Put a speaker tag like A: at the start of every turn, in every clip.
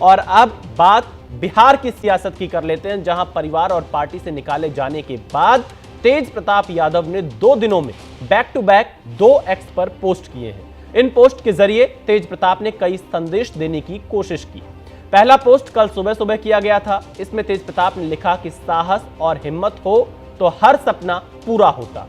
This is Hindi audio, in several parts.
A: और अब बात बिहार की सियासत की कर लेते हैं, जहां परिवार और पार्टी से निकाले जाने के बाद तेज प्रताप यादव ने 2 दिनों में बैक टू बैक 2 एक्स पर पोस्ट किए हैं। इन पोस्ट के जरिए तेज प्रताप ने कई संदेश देने की कोशिश की। पहला पोस्ट कल सुबह सुबह किया गया था। इसमें तेज प्रताप ने लिखा कि साहस और हिम्मत हो तो हर सपना पूरा होता।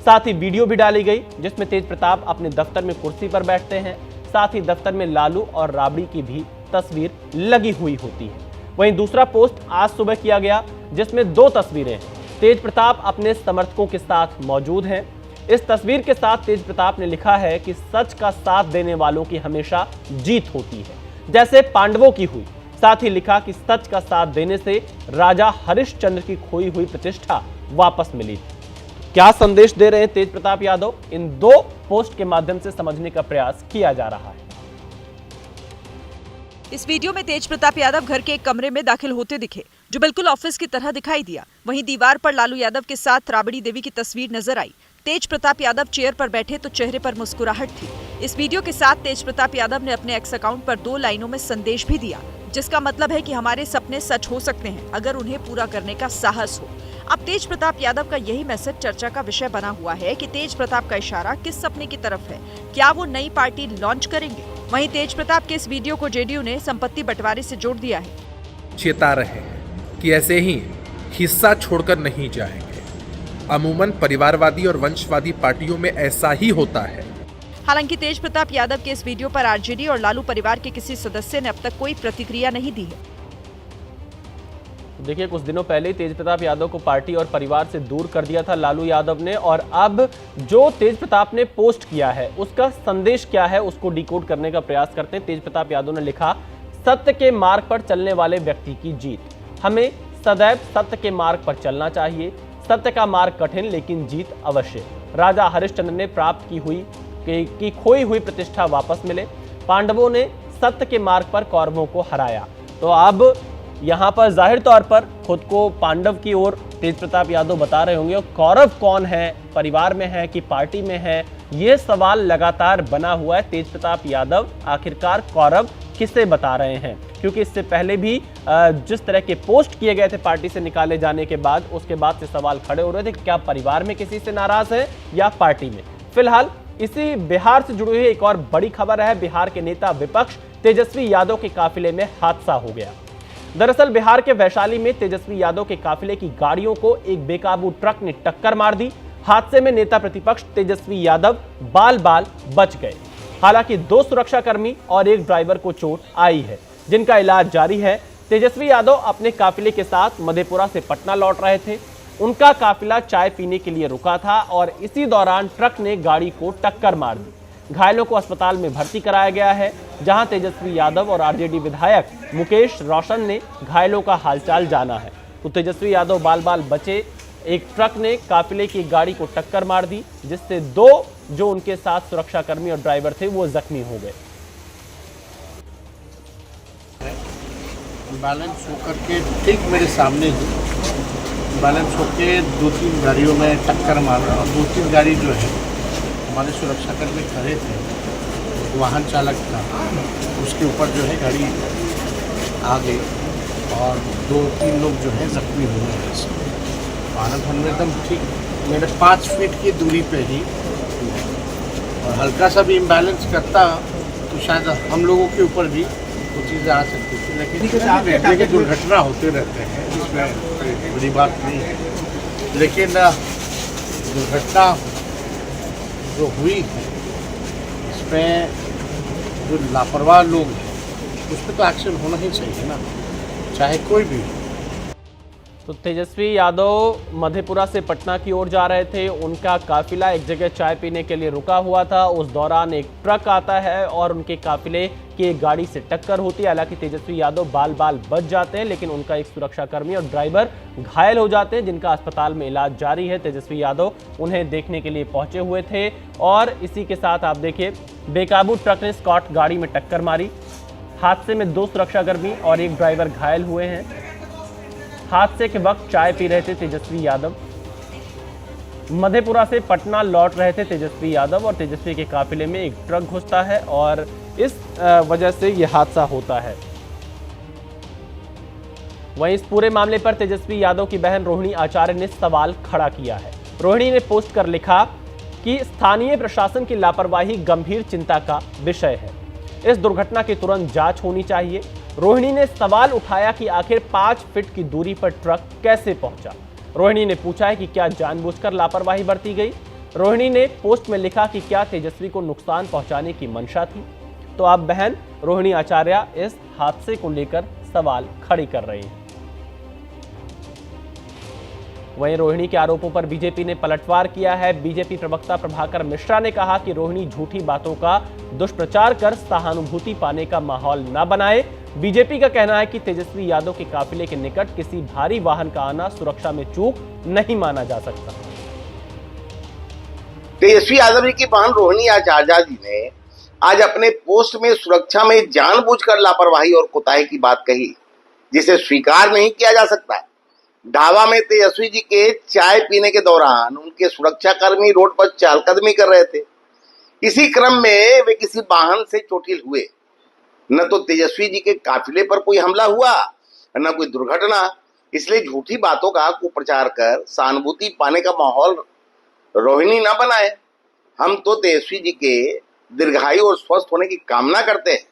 A: साथ ही वीडियो भी डाली गई जिसमें तेज प्रताप अपने दफ्तर में कुर्सी पर बैठते हैं। साथ ही दफ्तर में लालू और राबड़ी की भी तस्वीर लगी हुई होती है। वहीं दूसरा पोस्ट आज सुबह किया गया जिसमें 2 तस्वीरें हैं। तेज प्रताप अपने समर्थकों के साथ मौजूद हैं। इस तस्वीर के साथ तेज प्रताप ने लिखा है कि सच का साथ देने वालों की हमेशा जीत होती है, जैसे पांडवों की हुई। साथ ही लिखा कि सच का साथ देने से राजा हरिश्चंद्र की खोई हुई प्रतिष्ठा वापस मिली। क्या संदेश दे रहे हैं तेज प्रताप यादव, इन 2 पोस्ट के माध्यम से समझने का प्रयास किया जा रहा है।
B: इस वीडियो में तेज प्रताप यादव घर के एक कमरे में दाखिल होते दिखे, जो बिल्कुल ऑफिस की तरह दिखाई दिया। वहीं दीवार पर लालू यादव के साथ राबड़ी देवी की तस्वीर नजर आई। तेज प्रताप यादव चेयर पर बैठे तो चेहरे पर मुस्कुराहट थी। इस वीडियो के साथ तेज प्रताप यादव ने अपने एक्स अकाउंट पर 2 लाइनों में संदेश भी दिया, जिसका मतलब है कि हमारे सपने सच हो सकते हैं अगर उन्हें पूरा करने का साहस हो। अब तेज प्रताप यादव का यही मैसेज चर्चा का विषय बना हुआ है कि तेज प्रताप का इशारा किस सपने की तरफ है। क्या वो नई पार्टी लॉन्च करेंगे? वहीं तेज प्रताप के इस वीडियो को जेडीयू ने संपत्ति बंटवारे से जोड़ दिया है।
C: चेता रहे कि ऐसे ही हिस्सा छोड़कर नहीं जाएंगे। अमूमन परिवारवादी और वंशवादी पार्टियों में ऐसा ही होता है।
B: हालांकि तेज प्रताप यादव के इस वीडियो पर आरजेडी और लालू परिवार के किसी सदस्य ने अब तक कोई प्रतिक्रिया नहीं दी है।
A: देखिए, कुछ दिनों पहले तेज प्रताप यादव को पार्टी और परिवार से दूर कर दिया था लालू यादव ने, और अब जो तेज प्रताप ने पोस्ट किया है उसका संदेश क्या है उसको डिकोड करने का प्रयास करते हैं। तेज प्रताप यादव ने लिखा, सत्य के मार्ग पर चलने वाले व्यक्ति की जीत। हमें सदैव सत्य के मार्ग पर चलना चाहिए। सत्य का मार्ग कठिन लेकिन जीत अवश्य। राजा हरिश्चंद्र ने प्राप्त की खोई हुई प्रतिष्ठा वापस मिले। पांडवों ने सत्य के मार्ग पर कौरवों को हराया। तो अब यहाँ पर जाहिर तौर पर खुद को पांडव की ओर तेज प्रताप यादव बता रहे होंगे। और कौरव कौन है, परिवार में है कि पार्टी में है, ये सवाल लगातार बना हुआ है। तेज प्रताप यादव आखिरकार कौरव किसे बता रहे हैं, क्योंकि इससे पहले भी जिस तरह के पोस्ट किए गए थे पार्टी से निकाले जाने के बाद, उसके बाद से सवाल खड़े हो रहे थे क्या परिवार में किसी से नाराज है या पार्टी में। फिलहाल इसी बिहार से जुड़ी हुई एक और बड़ी खबर है। बिहार के नेता विपक्ष तेजस्वी यादव के काफिले में हादसा हो गया। दरअसल बिहार के वैशाली में तेजस्वी यादव के काफिले की गाड़ियों को एक बेकाबू ट्रक ने टक्कर मार दी। हादसे में नेता प्रतिपक्ष तेजस्वी यादव बाल बाल बच गए। हालांकि 2 सुरक्षाकर्मी और एक ड्राइवर को चोट आई है, जिनका इलाज जारी है। तेजस्वी यादव अपने काफिले के साथ मधेपुरा से पटना लौट रहे थे। उनका काफिला चाय पीने के लिए रुका था और इसी दौरान ट्रक ने गाड़ी को टक्कर मार दी। घायलों को अस्पताल में भर्ती कराया गया है, जहां तेजस्वी यादव और आरजेडी विधायक मुकेश रोशन ने घायलों का हालचाल जाना है। तो तेजस्वी यादव बाल बाल बचे। एक ट्रक ने काफिले की गाड़ी को टक्कर मार दी, जिससे 2 जो उनके साथ सुरक्षाकर्मी और ड्राइवर थे वो जख्मी हो गए।
D: बैलेंस होकर के ठीक मेरे सामने ही बैलेंस होके 2-3 गाड़ियों में टक्कर मारा और 2-3 गाड़ी जो है हमारे सुरक्षाकर्मी खड़े थे, वाहन चालक था, उसके ऊपर जो है गाड़ी आ गई और 2-3 लोग जो है जख्मी हुए हैं। वाहन हमने एकदम ठीक मेरे 5 फीट की दूरी पे ही, और हल्का सा भी इम्बैलेंस करता तो शायद हम लोगों के ऊपर भी वो चीज़ें आ सकती थी। लेकिन देखिए दुर्घटना होते रहते हैं, इसमें बड़ी बात नहीं है। लेकिन दुर्घटना जो हुई है इसमें जो लापरवाह लोग हैं उस पर तो एक्शन होना ही चाहिए ना, चाहे कोई भी।
A: तो तेजस्वी यादव मधेपुरा से पटना की ओर जा रहे थे। उनका काफिला एक जगह चाय पीने के लिए रुका हुआ था। उस दौरान एक ट्रक आता है और उनके काफिले की एक गाड़ी से टक्कर होती है। हालांकि तेजस्वी यादव बाल बाल बच जाते हैं, लेकिन उनका एक सुरक्षाकर्मी और ड्राइवर घायल हो जाते हैं, जिनका अस्पताल में इलाज जारी है। तेजस्वी यादव उन्हें देखने के लिए पहुंचे हुए थे। और इसी के साथ आप देखिए, बेकाबू ट्रक ने स्कॉट गाड़ी में टक्कर मारी। हादसे में 2 सुरक्षाकर्मी और एक ड्राइवर घायल हुए हैं। हादसे के वक्त चाय पी रहे थे तेजस्वी यादव। मधेपुरा से पटना लौट रहे थे तेजस्वी यादव, और तेजस्वी के काफिले में एक ट्रक घुसता है और इस वजह से यह हादसा होता है। वहीं इस पूरे मामले पर तेजस्वी यादव की बहन रोहिणी आचार्य ने सवाल खड़ा किया है। रोहिणी ने पोस्ट कर लिखा कि स्थानीय प्रशासन की लापरवाही गंभीर चिंता का विषय है। इस दुर्घटना की तुरंत जांच होनी चाहिए। रोहिणी ने सवाल उठाया कि आखिर 5 फीट की दूरी पर ट्रक कैसे पहुंचा। रोहिणी ने पूछा है कि क्या जानबूझकर लापरवाही बरती गई। रोहिणी ने पोस्ट में लिखा कि क्या तेजस्वी को नुकसान पहुंचाने की मंशा थी। तो अब बहन रोहिणी आचार्य इस हादसे को लेकर सवाल खड़ी कर रही हैं। वहीं रोहिणी के आरोपों पर बीजेपी ने पलटवार किया है। बीजेपी प्रवक्ता प्रभाकर मिश्रा ने कहा कि रोहिणी झूठी बातों का दुष्प्रचार कर सहानुभूति पाने का माहौल न बनाए। बीजेपी का कहना है कि तेजस्वी यादव के काफिले के निकट किसी भारी वाहन का आना सुरक्षा में चूक नहीं माना जा सकता।
E: तेजस्वी यादव जी की बहन रोहिणी आचार्य जी ने आज अपने पोस्ट में सुरक्षा में जानबूझकर लापरवाही और कोताही की बात कही, जिसे स्वीकार नहीं किया जा सकता। ढाबा में तेजस्वी जी के चाय पीने के दौरान उनके सुरक्षाकर्मी रोड पर चहलकदमी कर रहे थे। इसी क्रम में वे किसी वाहन से चोटिल हुए। न तो तेजस्वी जी के काफिले पर कोई हमला हुआ, न कोई दुर्घटना। इसलिए झूठी बातों का कुप्रचार कर सहानुभूति पाने का माहौल रोहिणी न बनाए। हम तो तेजस्वी जी के दीर्घायु और स्वस्थ होने की कामना करते हैं।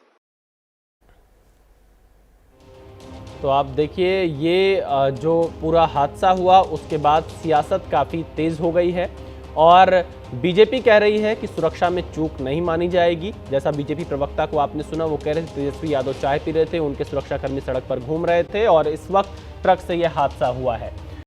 A: तो आप देखिए, ये जो पूरा हादसा हुआ उसके बाद सियासत काफ़ी तेज़ हो गई है और बीजेपी कह रही है कि सुरक्षा में चूक नहीं मानी जाएगी। जैसा बीजेपी प्रवक्ता को आपने सुना, वो कह रहे थे तेजस्वी यादव चाय पी रहे थे, उनके सुरक्षाकर्मी सड़क पर घूम रहे थे और इस वक्त ट्रक से यह हादसा हुआ है।